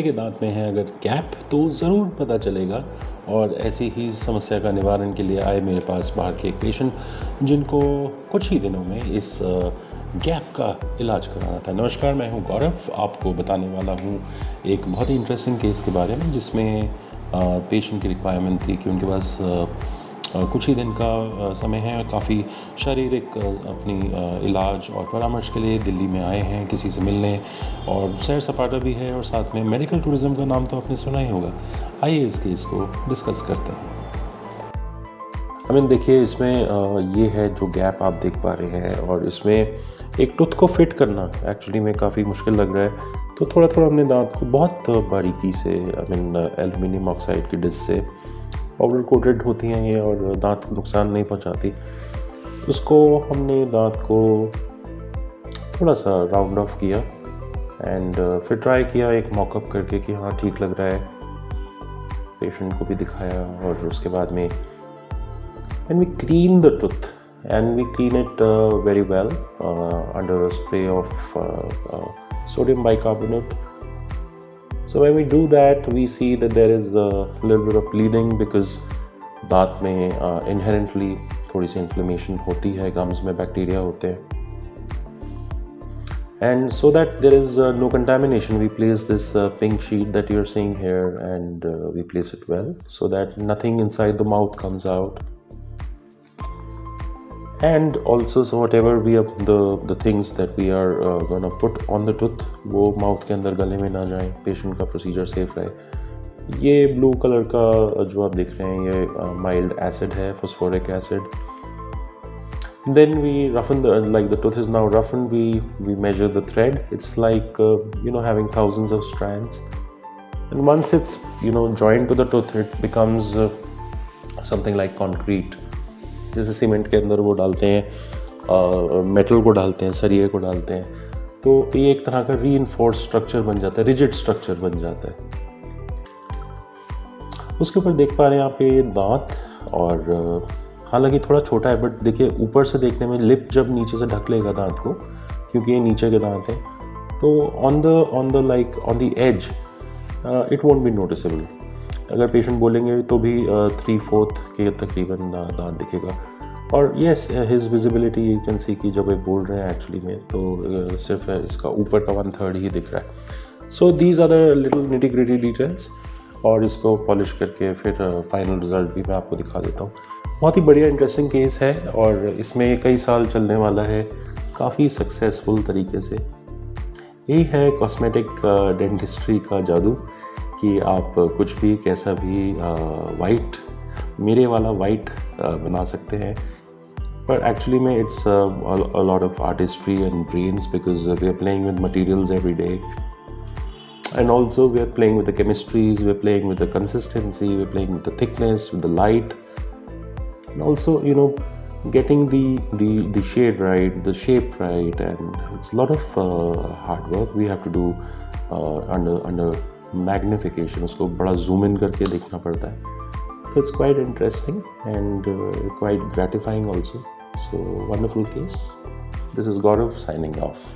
के दांत में है अगर गैप तो ज़रूर पता चलेगा। और ऐसी ही समस्या का निवारण के लिए आए मेरे पास बाहर के एक पेशेंट जिनको कुछ ही दिनों में इस गैप का इलाज कराना था। नमस्कार, मैं हूं गौरव, आपको बताने वाला हूं एक बहुत ही इंटरेस्टिंग केस के बारे में जिसमें पेशेंट की रिक्वायरमेंट थी कि उनके पास कुछ ही दिन का समय है और काफ़ी शारीरिक अपनी इलाज और परामर्श के लिए दिल्ली में आए हैं किसी से मिलने, और सैर सपाटा भी है और साथ में मेडिकल टूरिज़्म का नाम तो आपने सुना ही होगा। आइए इस केस को डिस्कस करते हैं। देखिए, इसमें ये है जो गैप आप देख पा रहे हैं, और इसमें एक टूथ को फिट करना एक्चुअली में काफ़ी मुश्किल लग रहा है। तो थोड़ा थोड़ा अपने दांत को बहुत बारीकी से एल्युमिनियम ऑक्साइड की डिस्क से पाउडर कोटेड होती हैं ये, और दांत को नुकसान नहीं पहुंचाती। उसको हमने दांत को थोड़ा सा राउंड ऑफ किया एंड फिर ट्राई किया एक मॉकअप करके कि हाँ ठीक लग रहा है। पेशेंट को भी दिखाया, और उसके बाद में when we clean the tooth and we clean it very well under a spray of sodium bicarbonate. So when we do that, we see that there is a little bit of bleeding because दांत में inherently थोड़ी सी inflammation होती है, gums में bacteria होते हैं, and so that there is no contamination, we place this pink sheet that you're seeing here, and we place it well so that nothing inside the mouth comes out. And also, so whatever we have the things that we are gonna put on the tooth, वो mouth के अंदर गले में ना जाए, patient का procedure safe रहे। ये ब्लू कलर का जो आप देख रहे हैं ये माइल्ड एसिड है, phosphoric acid. Then we roughen like the tooth is now roughened, we measure the thread. It's like having thousands of strands, and once it's joined to the tooth, it becomes something like concrete. जैसे cement के अंदर वो डालते हैं, metal को डालते हैं, सरिये को डालते हैं, तो ये एक तरह का रीइंफोर्स स्ट्रक्चर बन जाता है, रिजिड स्ट्रक्चर बन जाता है। उसके ऊपर देख पा रहे हैं आप ये दांत, और हालांकि थोड़ा छोटा है, बट देखिए ऊपर से देखने में लिप जब नीचे से ढक लेगा दांत को, क्योंकि ये नीचे के दांत हैं, तो on the edge it won't be noticeable. अगर पेशेंट बोलेंगे तो भी 3/4 के तकरीबन दांत दिखेगा। और yes, his visibility you can see कि जब ये बोल रहे हैं एक्चुअली में तो सिर्फ इसका ऊपर का 1/3 ही दिख रहा है। So these are the little nitty gritty details, और इसको पॉलिश करके फिर फाइनल रिजल्ट भी मैं आपको दिखा देता हूँ। बहुत ही बढ़िया इंटरेस्टिंग केस है, और इसमें कई साल चलने वाला है काफ़ी सक्सेसफुल तरीके से। यही है कॉस्मेटिक डेंटिस्ट्री का जादू कि आप कुछ भी कैसा भी वाइट, मेरे वाला वाइट बना सकते हैं, पर एक्चुअली में it's a lot of artistry and brains, because we are playing with materials every day, and also we are playing with the chemistries, we are playing with the consistency, we are playing with the thickness, with the light, and also getting the shade right, the shape right, and it's a lot of hard work we have to do under magnification. उसको बड़ा zoom in करके देखना पड़ता है, so it's quite interesting and quite gratifying also. So wonderful case. This is Gaurav signing off.